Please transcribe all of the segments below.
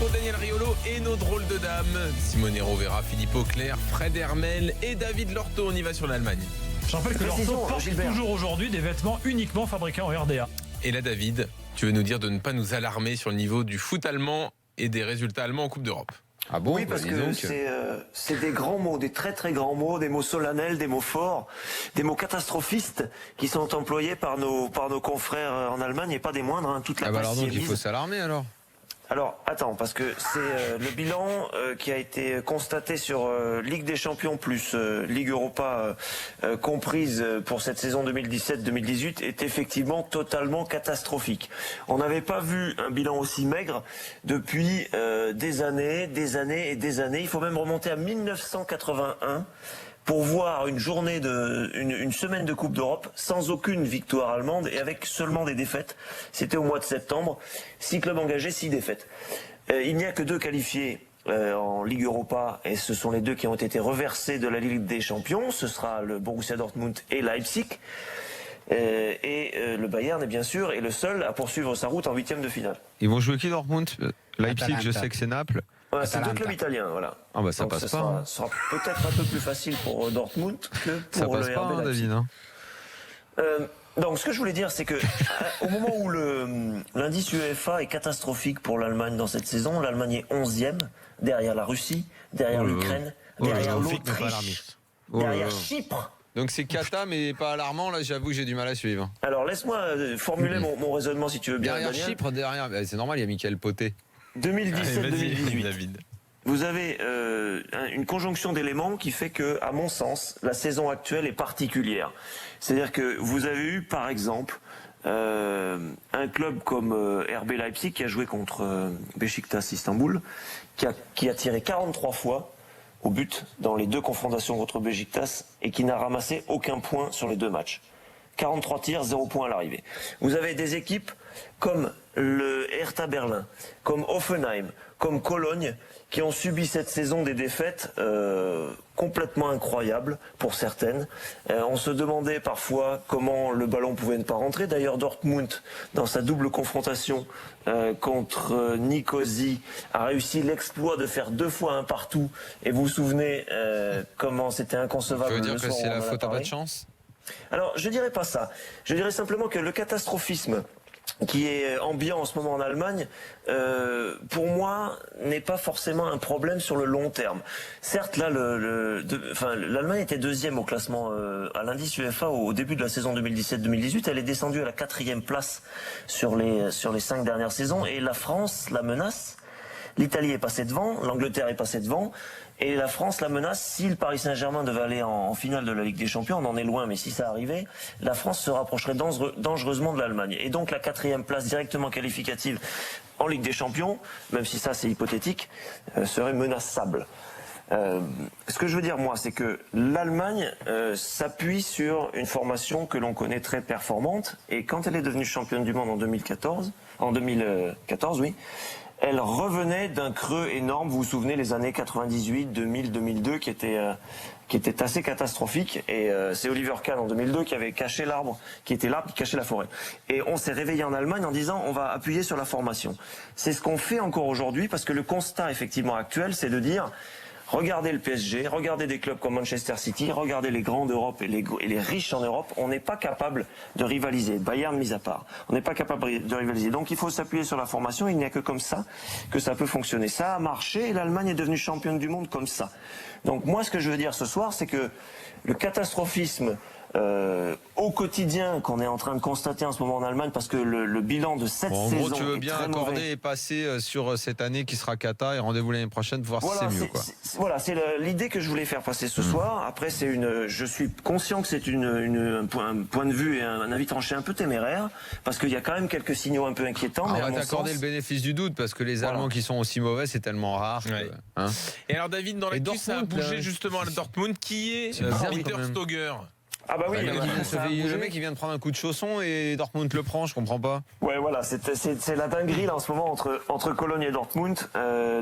micro, Daniel Riolo et nos drôles de dames. Simone Rovera, Philippe Auclair, Fred Hermel et David Lorto. On y va sur l'Allemagne. Je rappelle que Lorto porte toujours aujourd'hui des vêtements uniquement fabriqués en RDA. Et là, David, tu veux nous dire de ne pas nous alarmer sur le niveau du foot allemand et des résultats allemands en Coupe d'Europe? Ah bon? Oui, parce que c'est des grands mots, des très très grands mots, des mots solennels, des mots forts, des mots catastrophistes qui sont employés par nos confrères en Allemagne et pas des moindres. Hein, toute la presse alors s'y est donc il mise. faut s'alarmer alors. Alors, attends, parce que c'est le bilan qui a été constaté sur Ligue des Champions plus Ligue Europa comprise pour cette saison 2017-2018 est effectivement totalement catastrophique. On n'avait pas vu un bilan aussi maigre depuis des années et des années. Il faut même remonter à 1981 pour voir une journée une semaine de Coupe d'Europe sans aucune victoire allemande et avec seulement des défaites. C'était au mois de septembre. 6 clubs engagés, 6 défaites. Il n'y a que 2 qualifiés en Ligue Europa et ce sont les 2 qui ont été reversés de la Ligue des Champions. Ce sera le Borussia Dortmund et Leipzig. Le Bayern est bien sûr est le seul à poursuivre sa route en 8e de finale. Ils vont jouer qui, Dortmund? Leipzig, Atalanta. je sais que c'est Naples. Voilà, c'est 2 clubs italiens, voilà. Ah bah ça Donc passe ce pas. sera peut-être un peu plus facile pour Dortmund que pour Ça passe le pas, RB hein, Leipzig. David. Hein. Donc ce que je voulais dire, c'est que au moment où l'indice UEFA est catastrophique pour l'Allemagne dans cette saison, l'Allemagne est 11e, derrière la Russie, derrière l'Ukraine, derrière l'Autriche, derrière Chypre. Donc c'est cata mais pas alarmant, là j'avoue que j'ai du mal à suivre. Alors laisse-moi formuler mon raisonnement si tu veux bien. Derrière Daniel. Chypre, derrière, c'est normal, il y a Michael Poté. 2017-2018. David. Vous avez une conjonction d'éléments qui fait que, à mon sens, la saison actuelle est particulière. C'est-à-dire que vous avez eu, par exemple, un club comme RB Leipzig qui a joué contre Beşiktaş Istanbul, qui a tiré 43 fois au but dans les 2 confrontations contre Beşiktaş et qui n'a ramassé aucun point sur les 2 matchs. 43 tirs, 0 points à l'arrivée. Vous avez des équipes comme le Hertha Berlin, comme Hoffenheim, comme Cologne, qui ont subi cette saison des défaites complètement incroyables pour certaines. On se demandait parfois comment le ballon pouvait ne pas rentrer. D'ailleurs, Dortmund, dans sa double confrontation contre Nicosie, a réussi l'exploit de faire 2 fois un partout. Et vous vous souvenez comment c'était inconcevable. Ça veut dire le que soir où c'est on la en a faute à parlé. pas de chance? Alors, je dirais pas ça. Je dirais simplement que le catastrophisme qui est ambiant en ce moment en Allemagne, pour moi, n'est pas forcément un problème sur le long terme. Certes, là, l'Allemagne était 2e au classement à l'indice UEFA au début de la saison 2017-2018. Elle est descendue à la 4e place sur les 5 dernières saisons. Et la France la menace. L'Italie est passée devant, l'Angleterre est passée devant. Et la France la menace, si le Paris Saint-Germain devait aller en finale de la Ligue des Champions, on en est loin, mais si ça arrivait, la France se rapprocherait dangereusement de l'Allemagne. Et donc la 4e place directement qualificative en Ligue des Champions, même si ça c'est hypothétique, serait menaçable. Ce que je veux dire moi, c'est que l'Allemagne s'appuie sur une formation que l'on connaît très performante, et quand elle est devenue championne du monde en 2014, oui, elle revenait d'un creux énorme. Vous vous souvenez les années 98, 2000, 2002 qui étaient assez catastrophiques. Et c'est Oliver Kahn en 2002 qui avait caché l'arbre, qui était l'arbre qui cachait la forêt. Et on s'est réveillé en Allemagne en disant on va appuyer sur la formation. C'est ce qu'on fait encore aujourd'hui parce que le constat effectivement actuel, c'est de dire regardez le PSG, regardez des clubs comme Manchester City, regardez les grands d'Europe et les riches en Europe, on n'est pas capable de rivaliser, Bayern mis à part, on n'est pas capable de rivaliser. Donc il faut s'appuyer sur la formation, il n'y a que comme ça que ça peut fonctionner. Ça a marché et l'Allemagne est devenue championne du monde comme ça. Donc moi ce que je veux dire ce soir, c'est que le catastrophisme au quotidien qu'on est en train de constater en ce moment en Allemagne, parce que le bilan de cette En saison gros, tu veux est bien très accorder mauvais. et passer sur cette année qui sera cata et rendez-vous l'année prochaine pour voir si c'est mieux, quoi. Voilà, c'est l'idée que je voulais faire passer ce soir. Après, je suis conscient que c'est un point de vue et un avis tranché un peu téméraire, parce qu'il y a quand même quelques signaux un peu inquiétants. On mais à va mon t'accorder sens- le bénéfice du doute parce que les Voilà. Allemands qui sont aussi mauvais, c'est tellement rare. Ouais. Hein. Et alors David, dans l'actu, ça a Dortmund, bougé là, justement à Dortmund. Qui est c'est bizarre, Peter quand même. Stoger? Ah bah oui, le mec il vient de prendre un coup de chausson et Dortmund le prend, je comprends pas. Ouais, voilà, c'est la dinguerie là en ce moment entre Cologne et Dortmund.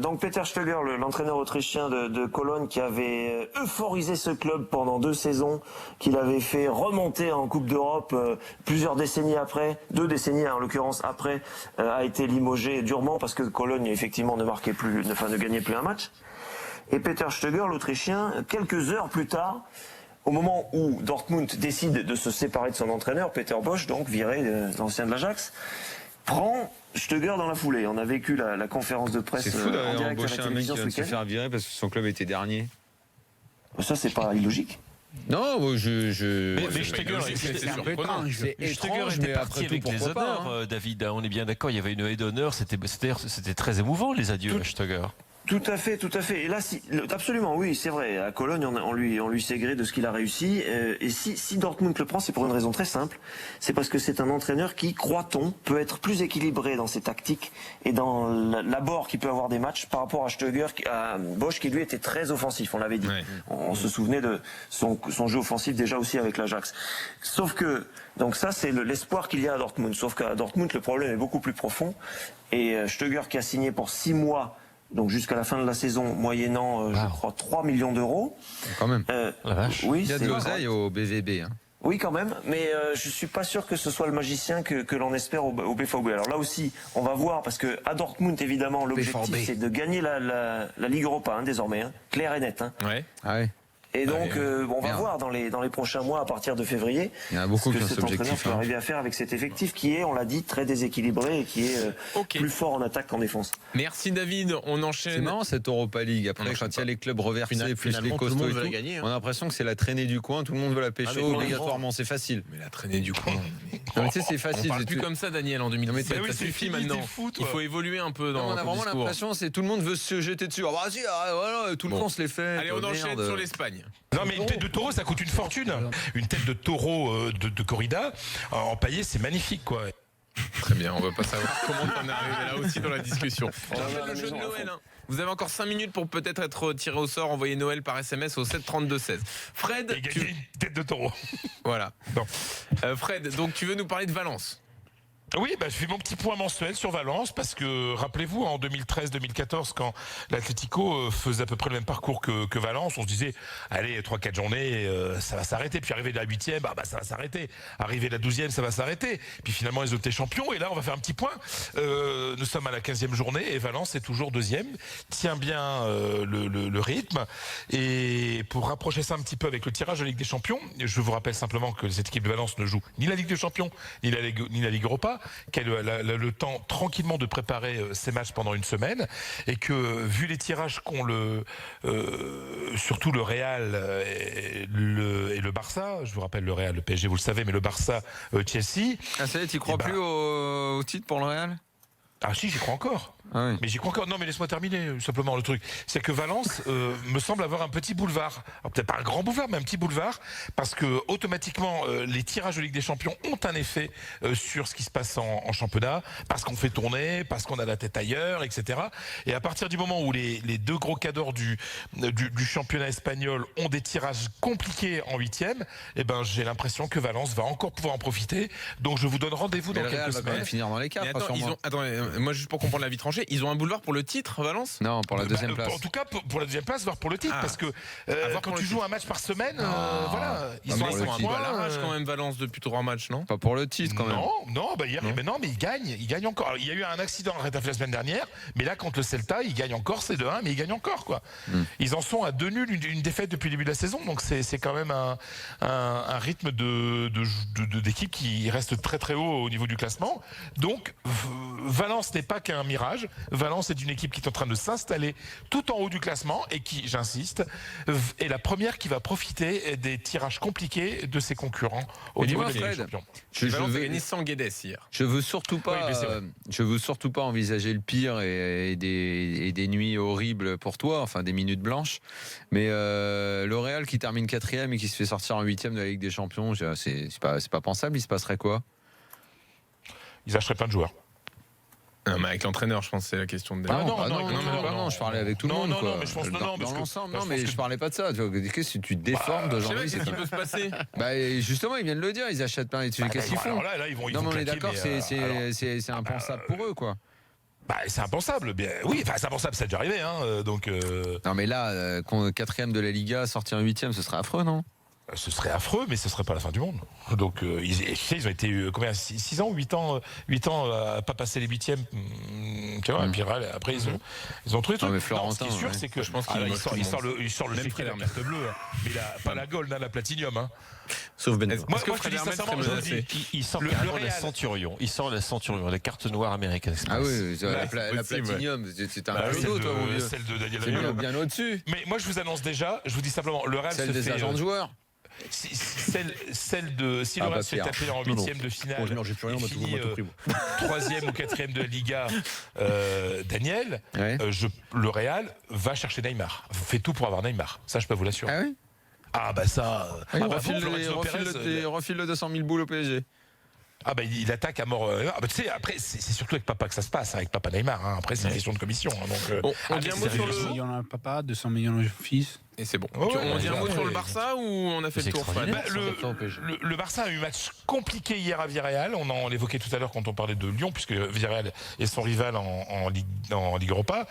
Donc Peter Stöger, l'entraîneur autrichien de Cologne, qui avait euphorisé ce club pendant 2 saisons, qu'il avait fait remonter en Coupe d'Europe plusieurs décennies après, 2 décennies en l'occurrence après, a été limogé durement parce que Cologne effectivement ne gagnait plus un match. Et Peter Stöger, l'Autrichien, quelques heures plus tard, au moment où Dortmund décide de se séparer de son entraîneur, Peter Bosz, donc viré, l'ancien de l'Ajax, prend Stöger dans la foulée. On a vécu la conférence de presse C'est fou en d'avoir direct à la embauché un mec qui télévision vient ce de se week-end. faire virer parce que son club était dernier. Ça, c'est pas illogique. Non, moi, Mais Stöger, c'est un peu surprenant. étrange. C'est Stöger étrange, était mais parti après tout, avec les pourquoi pas, honneurs, hein. David. On est bien d'accord, il y avait une haie d'honneur. C'était très émouvant, les adieux à Stöger. Tout à fait. Et là, absolument, oui, c'est vrai. À Cologne, on lui sait gré de ce qu'il a réussi. Et si Dortmund le prend, c'est pour une raison très simple. C'est parce que c'est un entraîneur qui, croit-on, peut être plus équilibré dans ses tactiques et dans l'abord qu'il peut avoir des matchs par rapport à Stöger, à Bosz, qui lui était très offensif. On l'avait dit. Ouais. On se souvenait de son jeu offensif déjà aussi avec l'Ajax. Sauf que, donc ça, c'est l'espoir qu'il y a à Dortmund. Sauf qu'à Dortmund, le problème est beaucoup plus profond. Et Stöger, qui a signé pour 6 mois, donc jusqu'à la fin de la saison, moyennant, je crois, 3 millions d'euros. Quand même. La vache. Oui, Il y a de l'oseille au BVB. Hein. oui, quand même, mais je suis pas sûr que ce soit le magicien que l'on espère au BVB. Alors là aussi, on va voir, parce que à Dortmund, évidemment, l'objectif c'est de gagner la Ligue Europa, désormais, clair et net. Ouais. Ah ouais. Et donc, on va Merde. voir dans les prochains mois, à partir de février, Il y en a beaucoup ce qui que ont cet cet entraîneur objectif. peut Hein. arriver à faire avec cet effectif qui est, on l'a dit, très déséquilibré et qui est Ok. plus fort en attaque qu'en défense. Merci David, on C'est enchaîne. marrant cette Europa League. On Après, enchaîne quand il y a pas. les clubs reversés, plus les Finalement, tout le costauds monde et veut la tout, gagner. on a l'impression que c'est la traînée du coin. Tout le monde veut la pécho mais on obligatoirement. C'est facile. Mais la traînée du coin. Non, mais tu sais, c'est On facile. parle c'est plus tout. comme ça, Daniel, en 2017. Non, mais oui, ça c'est suffit fini, maintenant. t'es fou, toi. Il faut évoluer un peu dans Non, on a ton vraiment discours. l'impression c'est tout le monde veut se jeter dessus. Ah, vas-y, voilà, tout le Bon. temps on se les fait. Allez, on Oh, enchaîne merde. sur l'Espagne. Non mais une tête de taureau ça coûte une fortune. Une tête de taureau de corrida en paillé c'est magnifique quoi. Très bien, on va pas savoir comment on est arrivé là aussi dans la discussion. On va J'appelle à la le jeu de maison, à Noël. fond. Vous avez encore 5 minutes pour peut-être être tiré au sort. Envoyez Noël par SMS au 732-16. Fred, Et gagner une tête de taureau. voilà. Non. Fred, donc tu veux nous parler de Valence? Oui, je fais mon petit point mensuel sur Valence parce que rappelez-vous en 2013-2014 quand l'Atlético faisait à peu près le même parcours que Valence, on se disait allez 3-4 journées ça va s'arrêter, puis arriver la 8e ça va s'arrêter, arriver la 12e ça va s'arrêter, puis finalement ils ont été champions et là on va faire un petit point. Nous sommes à la 15e journée et Valence est toujours 2e, tient bien le rythme et pour rapprocher ça un petit peu avec le tirage de la Ligue des Champions, je vous rappelle simplement que cette équipe de Valence ne joue ni la Ligue des Champions ni la Ligue Europa, qu'elle a le temps tranquillement de préparer ses matchs pendant une semaine et que vu les tirages qu'ont surtout le Real et le Barça, je vous rappelle le Real, le PSG vous le savez, mais le Barça Chelsea. Ah, ça y est, tu crois plus au titre pour le Real? Ah si, j'y crois encore. Ah oui. Mais j'y crois encore. Non, mais laisse-moi terminer simplement le truc. C'est que Valence me semble avoir un petit boulevard. Alors peut-être pas un grand boulevard, mais un petit boulevard, parce que automatiquement les tirages de Ligue des Champions ont un effet sur ce qui se passe en championnat, parce qu'on fait tourner, parce qu'on a la tête ailleurs, etc. Et à partir du moment où les deux gros cadors du championnat espagnol ont des tirages compliqués en 8e, j'ai l'impression que Valence va encore pouvoir en profiter. Donc je vous donne rendez-vous Mais dans le Real quelques va quand semaines. même finir dans les Mais quatre, attends, sûrement. moi juste pour comprendre la vie tranchée, ils ont un boulevard pour le titre, Valence? Non, pour la deuxième place. En tout cas, pour la deuxième place, voire pour le titre, Ah. parce que voir quand pour tu le joues titre. un match par semaine, voilà, ils Ah, sont mais à ils 5 sont un peu points. à l'arrache quand même Valence depuis 3 matchs, non? Pas pour le titre quand même. Non, hier, Non. mais non, mais ils gagnent encore. Alors, il y a eu un accident à Retafe la semaine dernière, mais là contre le Celta, ils gagnent encore, c'est 2-1, mais ils gagnent encore quoi. Ils en sont à 2 nuls, une défaite depuis le début de la saison, donc c'est quand même un rythme d'équipe qui reste très très haut au niveau du classement. Donc Valence n'est pas qu'un mirage. Valence est une équipe qui est en train de s'installer tout en haut du classement et qui, j'insiste, est la première qui va profiter des tirages compliqués de ses concurrents au Mais niveau dis-moi, de la Ligue des Fred, Champions. Valence a gagné sans Guedes hier. Je veux surtout Oui, pas, mais c'est vrai. je veux surtout pas envisager le pire et des nuits horribles pour toi, enfin des minutes blanches. Mais le Real qui termine 4e et qui se fait sortir en 8e de la Ligue des Champions, c'est pas pensable. Il se passerait quoi? Ils achèteraient plein de joueurs. Non, mais avec l'entraîneur, je pense que c'est la question de Ah non, non, je parlais avec tout le Non, monde. non, quoi. non, mais je pense- non, non, parce dans que- l'ensemble, bah, non, je mais pense je que- parlais pas de ça. Qu'est-ce que tu te déformes de Je sais Jean-Louis? pas, qu'est-ce qui peut se passer? Bah, justement, ils viennent de le dire, ils achètent plein d'études. Qu'est-ce qu'ils font? Alors là, ils vont Non, mais on est claquer, d'accord, mais, c'est impensable pour eux, quoi. bah, c'est impensable. Bien, oui, enfin, c'est impensable, ça a déjà arrivé. Hein, donc, Non, mais là, 4ème de la Liga, sortir en 8ème, ce serait affreux, non? ce serait affreux, mais ce serait pas la fin du monde. Donc, ils ont été combien 6 ans, 8 ans à pas passer les 8e. Tu vois, et puis après, ils ont trouvé des Non, mais trucs. Florentin, ce qui est sûr, ouais. c'est que Je pense qu'il moque tout le il monde. sort le Même chéquier de la Fred carte bleue. Hein. Mais il a pas la gold, hein, la platinium. Hein. Sauf Ben. Est-ce Moi, que je te Fred dis Hermel sincèrement, serait je vous menacé? dis, Il sort Le carrément Real. la Centurion. Il sort la Centurion, la carte noire American Express. Ah oui, Ouais, la possible, Platinium, c'est un Bah, pseudo, toi, mon vieux. celle de Daniel C'est Riolo. bien au-dessus. Mais moi, je vous annonce déjà, je vous dis simplement, le Real Celle se des fait. agents de joueurs. Celle de si le Ah, Real bah, se fait Pierre. taper en Non, non. 8e de finale, Bon, je mélangeais plus rien, et moi, tout le monde finit m'a tout pris, moi. 3e ou 4e de la Liga, Daniel, Ouais. le Real va chercher Neymar. Fait tout pour avoir Neymar. Ça, je peux vous l'assurer. Ah oui? Ah bah ça. Ah, bah, Florentino Pérez, refile le 200 000 boules au PSG. ah bah il attaque à mort. Ah bah, tu sais, après c'est surtout avec papa que ça se passe, avec papa Neymar. Hein. Après c'est une question de commission. Hein, donc, Bon, on ah, dit un mais mot sur sérieusement. le. 200 millions à papa, 200 millions au fils. Et c'est bon. Ouais, On dit un mot ouais, sur le ouais. Barça ou on a fait C'est le tour, Fred? extraordinaire. Bah, le Barça a eu un match compliqué hier à Villarreal. On en l'évoquait tout à l'heure quand on parlait de Lyon, puisque Villarreal est son rival en Ligue Europa.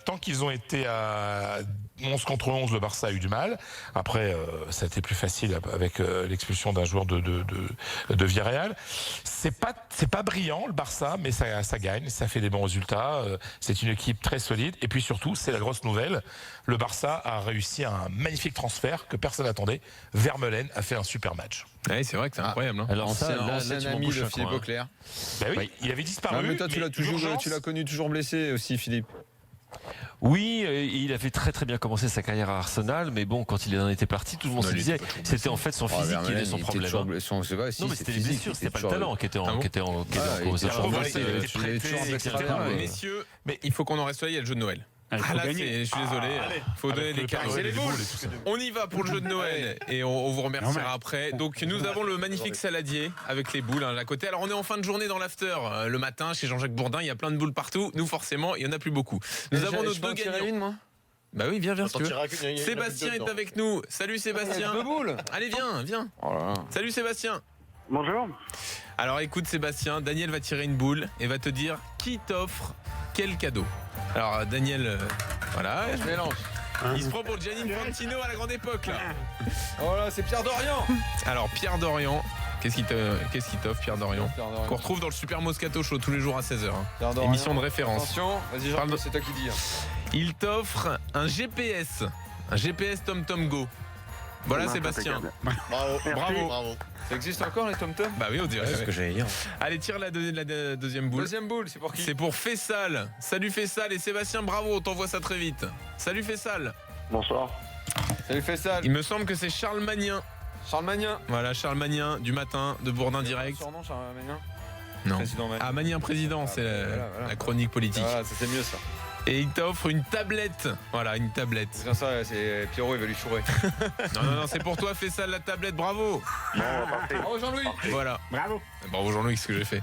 Tant qu'ils ont été à 11 contre 11, le Barça a eu du mal. Après, ça a été plus facile avec l'expulsion d'un joueur de Villarreal. C'est pas brillant le Barça, mais ça gagne, ça fait des bons résultats. C'est une équipe très solide. Et puis surtout, c'est la grosse nouvelle. Le Barça a réussi un magnifique transfert que personne n'attendait. Vermeulen a fait un super match. Ouais, c'est vrai que c'est incroyable. Hein. Alors ça, là, Ancien tu ami m'embauches de un Philippe coin, hein. Auclair. Ben oui, Oui. il avait disparu. Ah, mais toi, tu l'urgence- l'as connu toujours blessé aussi, Philippe. Oui, il avait très très bien commencé sa carrière à Arsenal, mais bon, quand il en était parti, tout le monde Non, se il disait était pas toujours c'était en fait son physique qui était son problème. hein. Non, mais c'était les blessures, c'était pas le talent qui était Ah bon en cause. Ah, il était toujours blessé, blessé, il était tu l'avais prêté, toujours blessé, etc. ouais. Messieurs, mais il faut qu'on en reste là, il y a le jeu de Noël. Il faut là, gagner. je suis désolé. Il faut donner Avec des le Père caresses. Noël et Les les boules. boules et tout ça. On y va pour le jeu de Noël et on vous remerciera Non, mais- après. Donc nous avons le magnifique saladier avec les boules à côté. Alors on est en fin de journée dans l'after. Le matin chez Jean-Jacques Bourdin, il y a plein de boules partout. Nous forcément, il y en a plus beaucoup. Nous avons nos deux gagnants. moi. Bah oui, viens si tu veux. Sébastien est avec nous. Salut Sébastien. Deux boules. Allez viens. Oh là là. Salut Sébastien. Bonjour. Alors écoute Sébastien, Daniel va tirer une boule et va te dire qui t'offre quel cadeau. Alors Daniel, voilà, Je mélange. il se prend pour Gianni Infantino à la grande époque là. Oh là, c'est Pierre Dorian. Alors Pierre Dorian, qu'est-ce qu'il t'offre Pierre Dorian qu'on retrouve dans le Super Moscato Show tous les jours à 16h. Émission de référence. Attention, vas-y, Parle de- c'est toi qui dis. Il t'offre un GPS TomTom Go. Voilà Sébastien. Bravo. Ça existe encore les TomTom? Bah oui, on dirait. C'est ce que j'allais dire. Allez, tire la deuxième boule. Deuxième boule, c'est pour qui? C'est pour Fessal. Salut Fessal et Sébastien, bravo, on t'envoie ça très vite. Salut Fessal. Bonsoir. Salut Fessal. Il me semble que c'est Charles Magnin. Charles Magnin. Voilà, Charles Magnin du matin de Bourdin Direct. Surnom Charles Magnin. Non. Président Magnin. Ah, Magnin président, c'est voilà. la chronique politique. Voilà, c'était mieux ça. Et il t'offre une tablette. Voilà, une tablette. C'est bien ça, c'est Pierrot, il va lui chourer. Non, c'est pour toi Fessal la tablette, bravo. Bon, parfait. Bravo Jean-Louis. Voilà. Bravo. Bravo Jean-Louis, qu'est-ce que j'ai fait.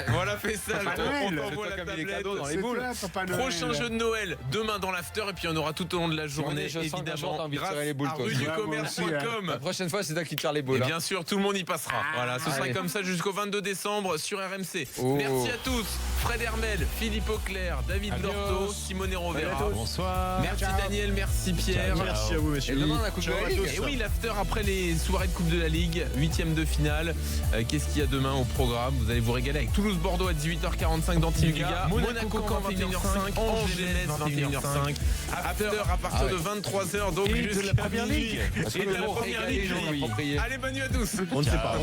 Voilà Fessal, Papa on Noël. t'envoie la C'est toi qui as mis les tablette. cadeaux dans les C'est boules. toi, Papa Noël. Prochain jeu de Noël demain dans l'after et puis on aura tout au long de la journée je sens que Jean, évidemment t'as envie de grâce tirer les boules, à toi aussi. ruducommerce.com. La prochaine fois, c'est toi qui tire les Et boules. hein. bien sûr, tout le monde y passera. Voilà, ce sera allez. comme ça jusqu'au 22 décembre sur RMC. Oh. Merci à tous. Fred Hermel, Philippe Auclair, David Adios. Lorto, Simone Rovera. Bonsoir. Merci Daniel, merci Pierre. Merci à vous, Et messieurs. demain, la Coupe de la Ligue. Et oui, l'after après les soirées de Coupe de la Ligue, 8e de finale. Qu'est-ce qu'il y a demain au programme? Vous allez vous régaler avec Toulouse-Bordeaux à 18h45 dans Team Liga, Monaco Caen 21h05, Angers 21h05. After à partir de 23h donc Et de la jusqu'à Première minuit. Ligue. Parce que Et de le la mot Première régalé, Ligue. Jean-Louis. Allez, bonne nuit à tous. On ne sait pas.